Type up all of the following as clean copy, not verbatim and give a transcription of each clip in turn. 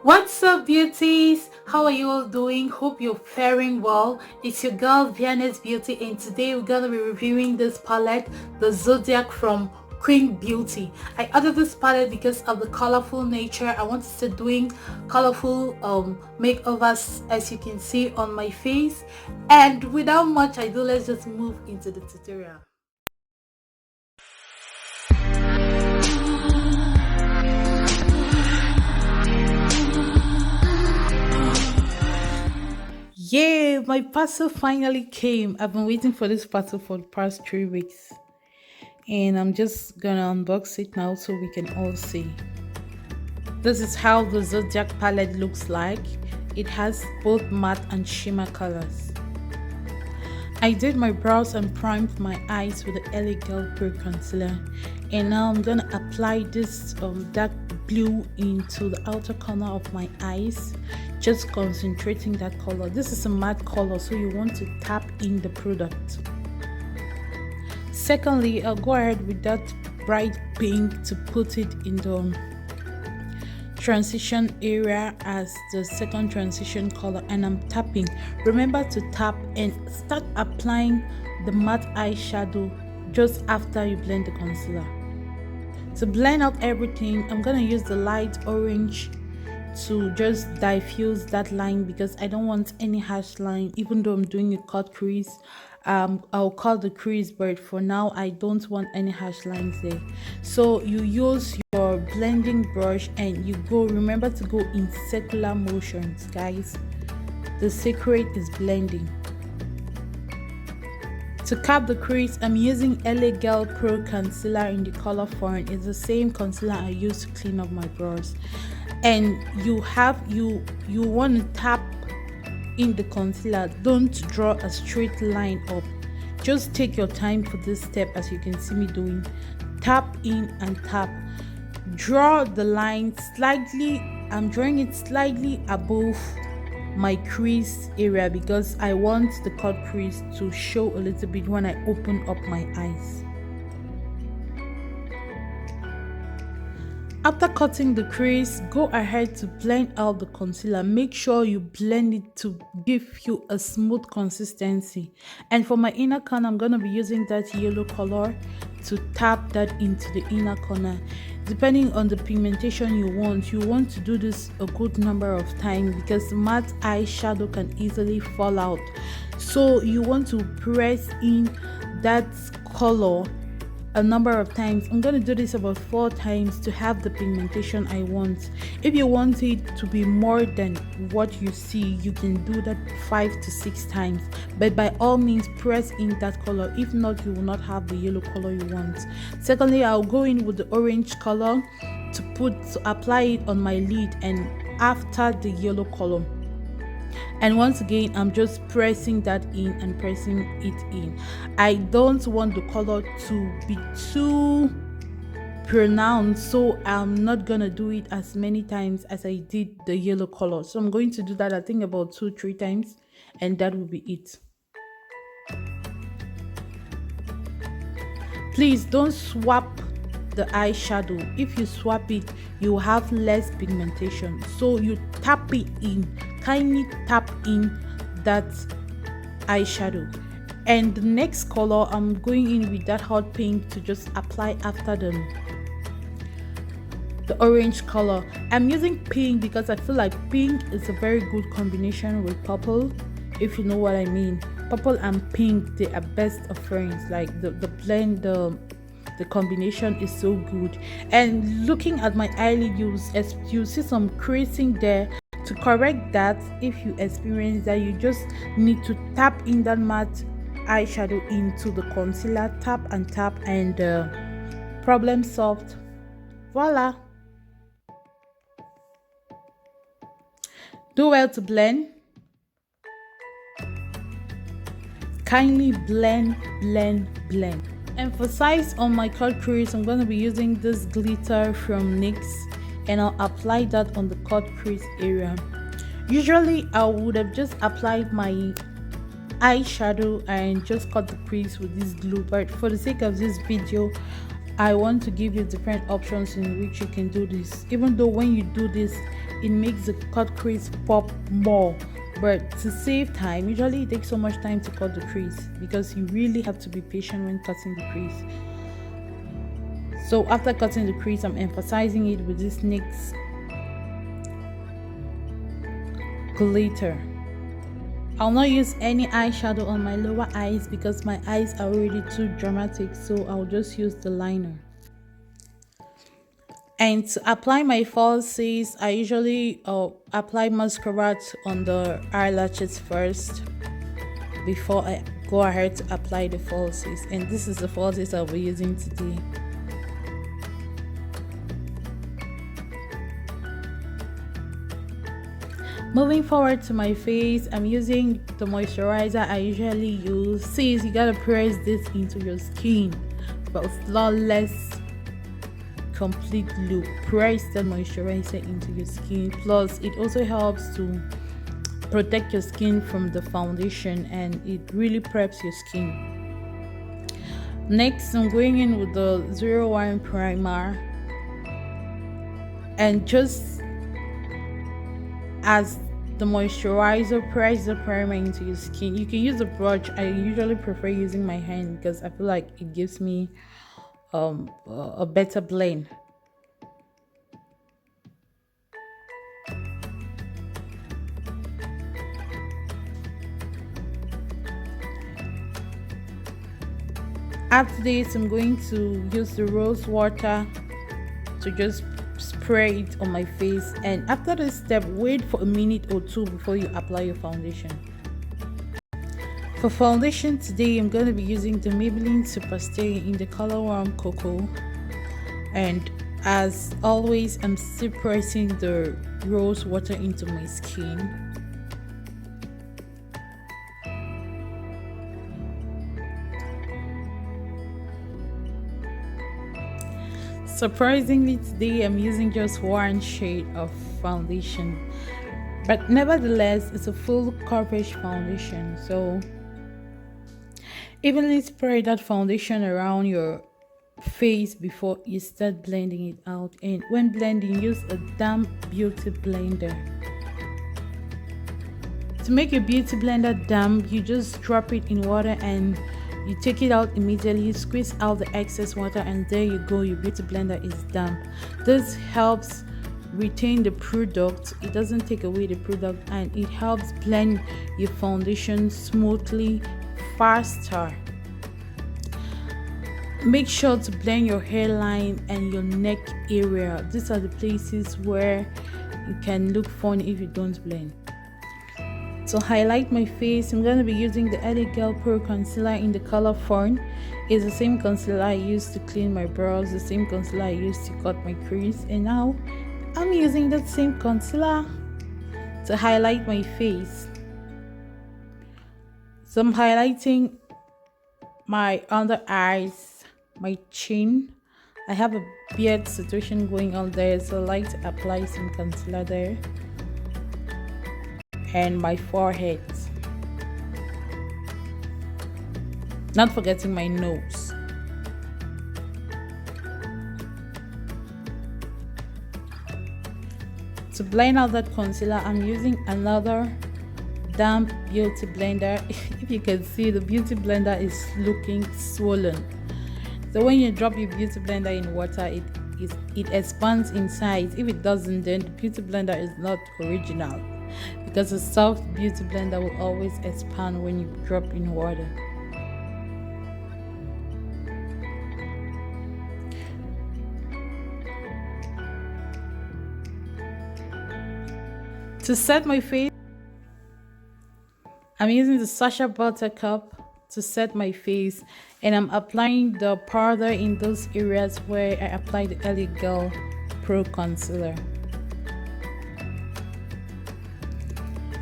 What's up, beauties? How are you all doing? Hope you're faring well. It's your girl Vianney's Beauty, and today we're gonna be reviewing this palette, the Zodiac from Qingbeauty. I ordered this palette because of the colorful nature. I wanted to start doing colorful makeovers, as you can see on my face. And without much ado, let's just move into the tutorial. Yeah, my parcel finally came. I've been waiting for this parcel for the past 3 weeks. And I'm just gonna unbox it now so we can all see. This is how the Zodiac palette looks like. It has both matte and shimmer colors. I did my brows and primed my eyes with the LA Girl Pro Concealer. And now I'm gonna apply this dark blue into the outer corner of my eyes, just concentrating that color. This is a matte color, so you want to tap in the product. Secondly, I'll go ahead with that bright pink to put it in the transition area as the second transition color, and I'm tapping. Remember to tap and start applying the matte eyeshadow just after you blend the concealer. To blend out everything, I'm gonna use the light orange to just diffuse that line because I don't want any harsh line. Even though I'm doing a cut crease, I'll cut the crease, but for now I don't want any harsh lines there. So you use your blending brush and you go, remember to go in circular motions, guys. The secret is blending. To cap the crease, I'm using LA Girl Pro Concealer in the color Foreign. It's the same concealer I use to clean up my brows. And you want to tap in the concealer. Don't draw a straight line up. Just take your time for this step, as you can see me doing. Tap in and tap. Draw the line slightly. I'm drawing it slightly above my crease area because I want the cut crease to show a little bit when I open up my eyes. After cutting the crease, go ahead to blend out the concealer. Make sure you blend it to give you a smooth consistency. And for my inner corner, I'm going to be using that yellow color to tap that into the inner corner. Depending on the pigmentation you want to do this a good number of times because matte eyeshadow can easily fall out. So you want to press in that color a number of times. I'm going to do this about 4 times to have the pigmentation I want. If you want it to be more than what you see, you can do that 5 to 6 times, but by all means press in that color. If not, you will not have the yellow color you want. Secondly, I'll go in with the orange color to apply it on my lid and after the yellow color. And once again, I'm just pressing that in and pressing it in. I don't want the color to be too pronounced, so I'm not gonna do it as many times as I did the yellow color. So I'm going to do that, I think, about 2-3 times, and that will be it. Please don't swap the eyeshadow. If you swap it, you have less pigmentation, so you tap it in. Kindly tap in that eyeshadow. And the next color, I'm going in with that hot pink to just apply after the orange color. I'm using pink because I feel like pink is a very good combination with purple, if you know what I mean. Purple and pink, they are best of friends. Like the blend, the combination is so good. And looking at my eyelid, you see some creasing there. To correct that, if you experience that, you just need to tap in that matte eyeshadow into the concealer, tap and tap, and problem solved. Voila. Do well to blend. Kindly blend, blend, blend. Emphasize on my cut crease, I'm going to be using this glitter from NYX, and I'll apply that on the cut crease area. Usually I would have just applied my eyeshadow and just cut the crease with this glue, but for the sake of this video, I want to give you different options in which you can do this. Even though when you do this, it makes the cut crease pop more. But to save time, usually it takes so much time to cut the crease because you really have to be patient when cutting the crease. So after cutting the crease, I'm emphasizing it with this NYX glitter. I'll not use any eyeshadow on my lower eyes because my eyes are already too dramatic, so I'll just use the liner. And to apply my falsies, I usually apply mascara on the eyelashes first before I go ahead to apply the falsies. And this is the falsies I'll be using today. Moving forward to my face, I'm using the moisturizer I usually use. Sis, you gotta press this into your skin for a flawless, complete look. Press the moisturizer into your skin. Plus, it also helps to protect your skin from the foundation and it really preps your skin. Next, I'm going in with the 01 primer, and just as the moisturizer, press the primer into your skin. You can use a brush. I usually prefer using my hand because I feel like it gives me a better blend. After this, I'm going to use the rose water to just spray it on my face, and after this step, wait for a minute or two before you apply your foundation. For foundation today, I'm going to be using the Maybelline Superstay in the color Warm Cocoa, and as always, I'm still pressing the rose water into my skin. Surprisingly, today I'm using just one shade of foundation, but nevertheless it's a full coverage foundation, so evenly spread that foundation around your face before you start blending it out. And when blending, use a damp beauty blender. To make your beauty blender damp, you just drop it in water and you take it out immediately, squeeze out the excess water, and there you go, your beauty blender is damp. This helps retain the product, it doesn't take away the product, and it helps blend your foundation smoothly, faster. Make sure to blend your hairline and your neck area. These are the places where it can look funny if you don't blend. To highlight my face, I'm going to be using the LA Girl Pro Concealer in the color Fawn. It's the same concealer I used to clean my brows, the same concealer I used to cut my crease, and now I'm using that same concealer to highlight my face. So I'm highlighting my under eyes, my chin. I have a beard situation going on there, so I like to apply some concealer there. And my forehead, not forgetting my nose. To blend out that concealer, I'm using another damp beauty blender. If you can see, the beauty blender is looking swollen. So when you drop your beauty blender in water, it expands in size. If it doesn't, then the beauty blender is not original, because a soft beauty blender will always expand when you drop in water. To set my face, I'm using the Sacha Buttercup to set my face, and I'm applying the powder in those areas where I applied the LA Girl Pro Concealer.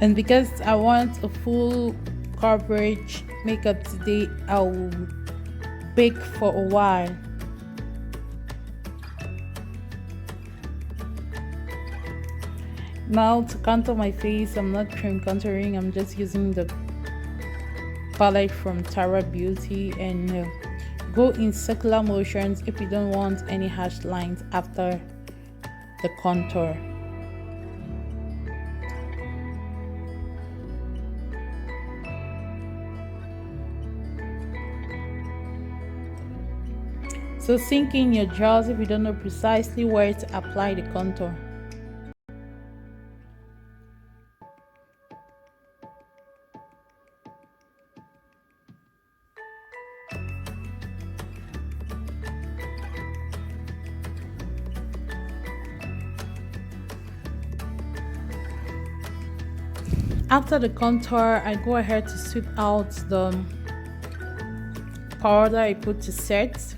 And because I want a full coverage makeup today, I will bake for a while. Now to contour my face, I'm not cream contouring, I'm just using the palette from Tara Beauty, and you Go in circular motions if you don't want any harsh lines after the contour. So sink in your jaws if you don't know precisely where to apply the contour. After the contour, I go ahead to sweep out the powder I put to set.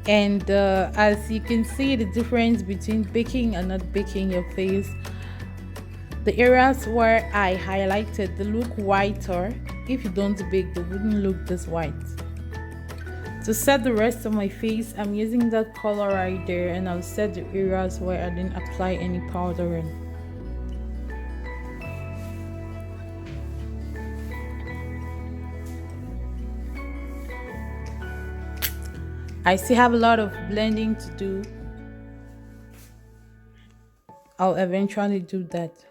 And as you can see the difference between baking and not baking your face, the areas where I highlighted, they look whiter. If you don't bake, they wouldn't look this white. To set the rest of my face, I'm using that color right there, and I'll set the areas where I didn't apply any powdering. I still have a lot of blending to do. I'll eventually do that.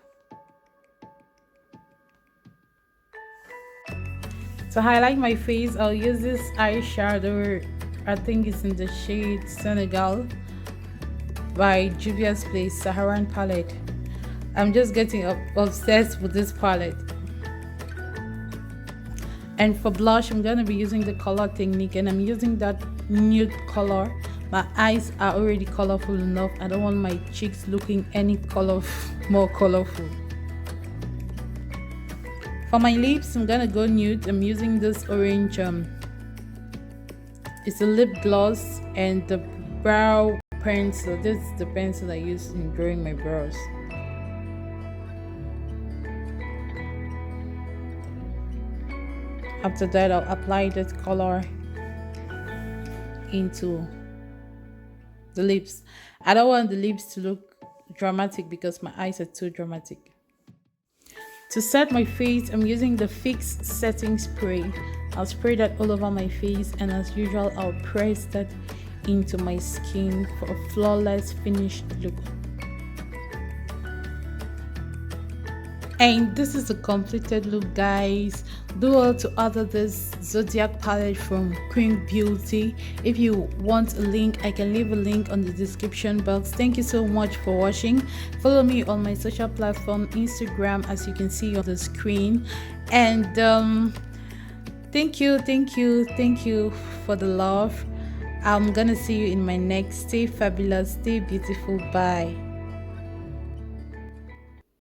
To highlight my face, I'll use this eyeshadow. I think it's in the shade Senegal by Juvia's Place Saharan palette. I'm just getting obsessed with this palette. And for blush, I'm going to be using the color technique, and I'm using that nude color. My eyes are already colorful enough. I don't want my cheeks looking any more colorful. For my lips, I'm gonna go nude. I'm using this orange it's a lip gloss and the brow pencil. This is the pencil I use in drawing my brows. After that, I'll apply that color into the lips. I don't want the lips to look dramatic because my eyes are too dramatic. To set my face, I'm using the Fix setting spray. I'll spray that all over my face, and as usual, I'll press that into my skin for a flawless finished look. And this is the completed look, guys. Do well to order this Zodiac palette from Qingbeauty. If you want a link, I can leave a link on the description box. Thank you so much for watching. Follow me on my social platform, Instagram, as you can see on the screen. And thank you for the love. I'm gonna see you in my next. Stay fabulous, stay beautiful. Bye.